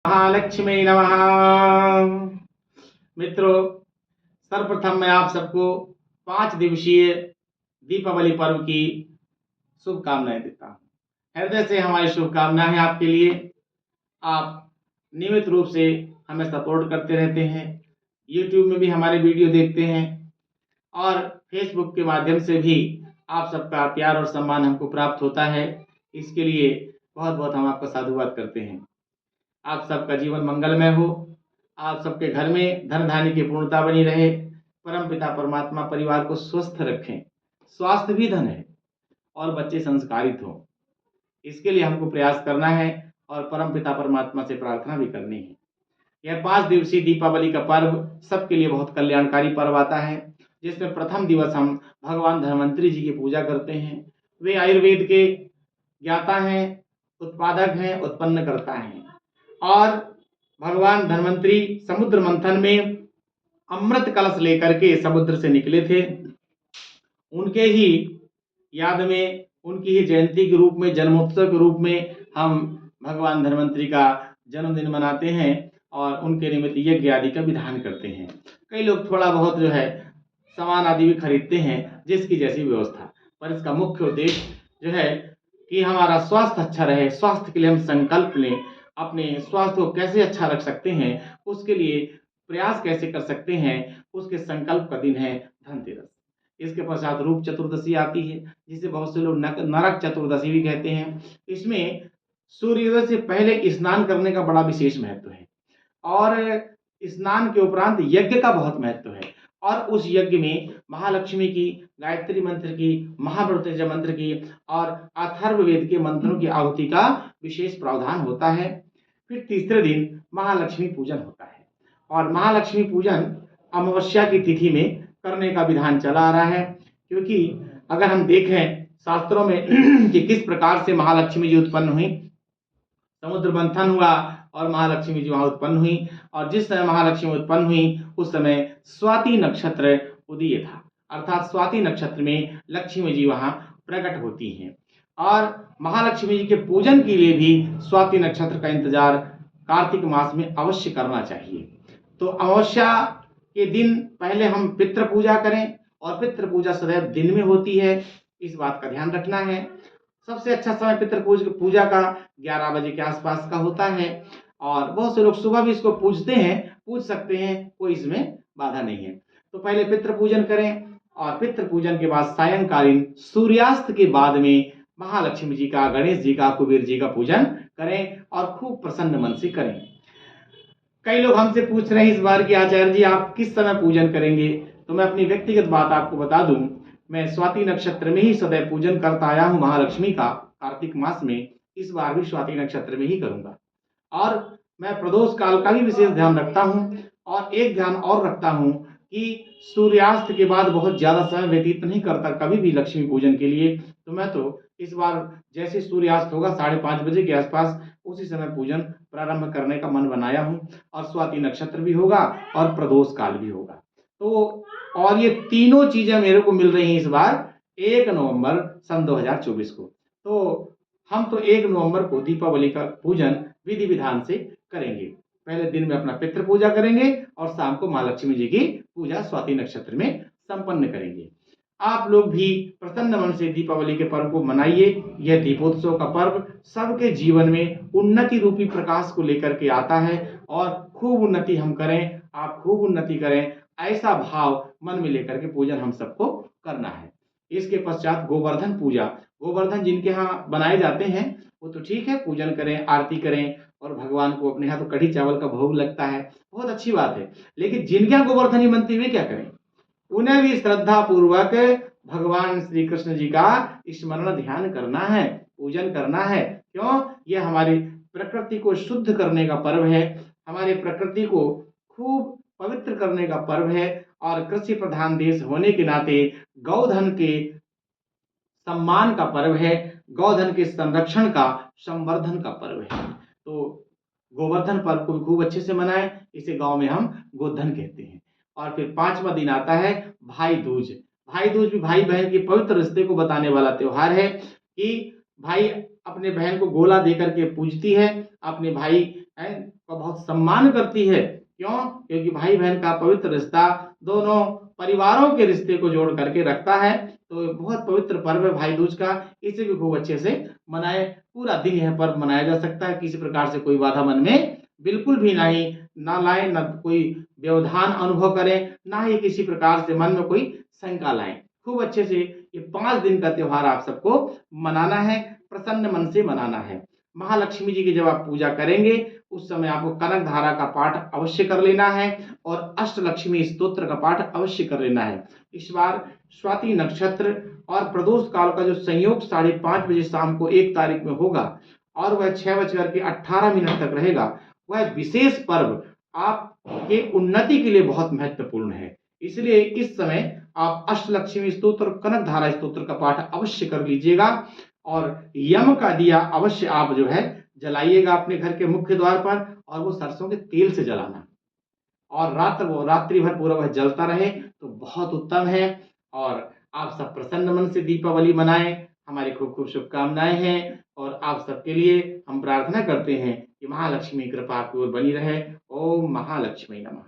महालक्ष्मी नमः। मित्रों, सर्वप्रथम मैं आप सबको 5 दिवसीय दीपावली पर्व की शुभकामनाएं देता हूँ। हृदय से हमारी शुभकामनाएं हैं आपके लिए। आप नियमित रूप से हमें सपोर्ट करते रहते हैं, यूट्यूब में भी हमारे वीडियो देखते हैं और फेसबुक के माध्यम से भी आप सबका प्यार और सम्मान हमको प्राप्त होता है। इसके लिए बहुत बहुत हम आपका साधुवाद करते हैं। आप सबका जीवन मंगलमय हो, आप सबके घर में धन धान्य की पूर्णता बनी रहे, परमपिता परमात्मा परिवार को स्वस्थ रखें। स्वास्थ्य भी धन है और बच्चे संस्कारित हों, इसके लिए हमको प्रयास करना है और परमपिता परमात्मा से प्रार्थना भी करनी है। यह 5 दिवसीय दीपावली का पर्व सबके लिए बहुत कल्याणकारी पर्व आता है, जिसमें प्रथम दिवस हम भगवान धन्वंतरी जी की पूजा करते हैं। वे आयुर्वेद के ज्ञाता हैं, उत्पादक हैं, उत्पन्न करता हैं और भगवान धन्वंतरी समुद्र मंथन में अमृत कलश लेकर के समुद्र से निकले थे। उनके ही याद में, उनकी ही जयंती के रूप में, जन्मोत्सव के रूप में हम भगवान धन्वंतरी का जन्मदिन मनाते हैं और उनके निमित्त यज्ञ आदि का विधान करते हैं। कई लोग थोड़ा बहुत जो है सामान आदि भी खरीदते हैं, जिसकी जैसी व्यवस्था, पर इसका मुख्य उद्देश्य जो है कि हमारा स्वास्थ्य अच्छा रहे। स्वास्थ्य के लिए हम संकल्प लें, अपने स्वास्थ्य को कैसे अच्छा रख सकते हैं, उसके लिए प्रयास कैसे कर सकते हैं, उसके संकल्प का दिन है धनतेरस। इसके पश्चात रूप चतुर्दशी आती है, जिसे बहुत से लोग नरक चतुर्दशी भी कहते हैं। इसमें सूर्योदय से पहले स्नान करने का बड़ा विशेष महत्व है और स्नान के उपरांत यज्ञ का बहुत महत्व है और उस यज्ञ में महालक्ष्मी की, गायत्री मंत्र की, महामृत्युंजय मंत्र की और अथर्ववेद के मंत्रों की आहुति का विशेष प्रावधान होता है। फिर तीसरे दिन महालक्ष्मी पूजन होता है और महालक्ष्मी पूजन अमावस्या की तिथि में करने का विधान चला आ रहा है, क्योंकि अगर हम देखें शास्त्रों में कि किस प्रकार से महालक्ष्मी जी उत्पन्न हुई, समुद्र मंथन हुआ और महालक्ष्मी जी वहां उत्पन्न हुई और जिस समय महालक्ष्मी उत्पन्न हुई उस समय स्वाति नक्षत्र उदय था, अर्थात स्वाति नक्षत्र में लक्ष्मी जी वहां प्रकट होती हैं और महालक्ष्मी जी के पूजन के लिए भी स्वाति नक्षत्र का इंतजार कार्तिक मास में अवश्य करना चाहिए। तो अमावस्या के दिन पहले हम पितृ पूजा करें और पितृ पूजा सदैव दिन में होती है, इस बात का ध्यान रखना है। सबसे अच्छा समय पितृ पूजा का 11 बजे के आसपास का होता है और बहुत से लोग सुबह भी इसको पूजते हैं, पूज सकते हैं, कोई इसमें बाधा नहीं है। तो पहले पितृ पूजन करें और पितृ पूजन के बाद सायंकालीन सूर्यास्त के बाद में महालक्ष्मी जी का, गणेश जी का, कुबेर जी का पूजन करें और खूब प्रसन्न मन से करें। कई लोग हमसे पूछ रहे हैं इस बार कि आचार्य जी आप किस समय पूजन करेंगे, तो मैं अपनी व्यक्तिगत बात आपको बता दूं, मैं स्वाति नक्षत्र में ही सदैव पूजन करता आया हूं महालक्ष्मी का। कार्तिक मास में इस बार भी स्वाति नक्षत्र में ही करूंगा और मैं प्रदोष काल का भी विशेष ध्यान रखता हूं और एक ध्यान और रखता हूं कि सूर्यास्त के बाद बहुत ज्यादा समय व्यतीत नहीं करता कभी भी लक्ष्मी पूजन के लिए। तो मैं तो इस बार जैसे सूर्यास्त होगा 5:30 बजे के आसपास उसी समय पूजन प्रारंभ करने का मन बनाया हूं और स्वाति नक्षत्र भी होगा और प्रदोष काल भी होगा। तो और ये तीनों चीजें मेरे को मिल रही हैं इस बार 1 नवंबर सन 2024 को। तो हम तो 1 नवंबर को दीपावली का पूजन विधि विधान से करेंगे। पहले दिन में अपना पितृ पूजा करेंगे और शाम को महालक्ष्मी जी की पूजा स्वाति नक्षत्र में संपन्न करेंगे। आप लोग भी प्रसन्न मन से दीपावली के पर्व को मनाइए। यह दीपोत्सव का पर्व सबके जीवन में उन्नति रूपी प्रकाश को लेकर के आता है और खूब उन्नति हम करें, आप खूब उन्नति करें, ऐसा भाव मन में लेकर के पूजन हम सबको करना है। इसके पश्चात गोवर्धन पूजा, गोवर्धन जिनके यहाँ बनाए जाते हैं वो तो ठीक है, पूजन करें, आरती करें और भगवान को अपने यहाँ तो कढ़ी चावल का भोग लगता है, बहुत अच्छी बात है। लेकिन जिनके यहाँ गोवर्धन नहीं बनती वे क्या करें, उन्हें भी श्रद्धा पूर्वक भगवान श्री कृष्ण जी का स्मरण ध्यान करना है, पूजन करना है। क्यों? यह हमारी प्रकृति को शुद्ध करने का पर्व है, हमारे प्रकृति को खूब पवित्र करने का पर्व है और कृषि प्रधान देश होने के नाते गौधन के सम्मान का पर्व है, गौधन के संरक्षण का, संवर्धन का पर्व है। तो गोवर्धन पर्व को भी खूब अच्छे से मनाएं, इसे गांव में हम गोधन कहते हैं। और फिर 5वां दिन आता है भाई दूज। भाई दूज भी भाई बहन के पवित्र रिश्ते को बताने वाला त्योहार है कि भाई अपने बहन को गोला देकर के पूजती है, अपने भाई है का बहुत सम्मान करती है। क्यों? क्योंकि भाई बहन का पवित्र रिश्ता दोनों परिवारों के रिश्ते को जोड़ करके रखता है। तो ये बहुत पवित्र पर्व है भाई दूज का, इसे भी खूब अच्छे से मनाए। पूरा दिन यह पर्व मनाया जा सकता है, किसी प्रकार से कोई बाधा मन में बिल्कुल भी नहीं ना लाए, ना कोई व्यवधान अनुभव करें, ना ही किसी प्रकार से मन में कोई शंका लाए। खूब अच्छे से ये 5 दिन का त्योहार आप सबको मनाना है, प्रसन्न मन से मनाना है। महालक्ष्मी जी की जब आप पूजा करेंगे उस समय आपको कनक धारा का पाठ अवश्य कर लेना है और अष्टलक्ष्मी स्तोत्र का पाठ अवश्य कर लेना है। इस बार स्वाति नक्षत्र और प्रदोष काल का जो संयोग 5:30 बजे शाम को 1 तारीख में होगा और वह 6:18 तक रहेगा, वह विशेष पर्व आपके उन्नति के लिए बहुत महत्वपूर्ण है। इसलिए इस समय आप अष्टलक्ष्मी स्तोत्र कनक धारा स्तोत्र का पाठ अवश्य कर लीजिएगा और यम का दिया अवश्य आप जो है जलाइएगा अपने घर के मुख्य द्वार पर, और वो सरसों के तेल से जलाना और रात्रि भर पूरा वह जलता रहे तो बहुत उत्तम है। और आप सब प्रसन्न मन से दीपावली मनाएं, हमारी खूब खूब शुभकामनाएं हैं और आप सबके लिए हम प्रार्थना करते हैं कि महालक्ष्मी कृपा आपकी ओर बनी रहे। ओम महालक्ष्मी नमः।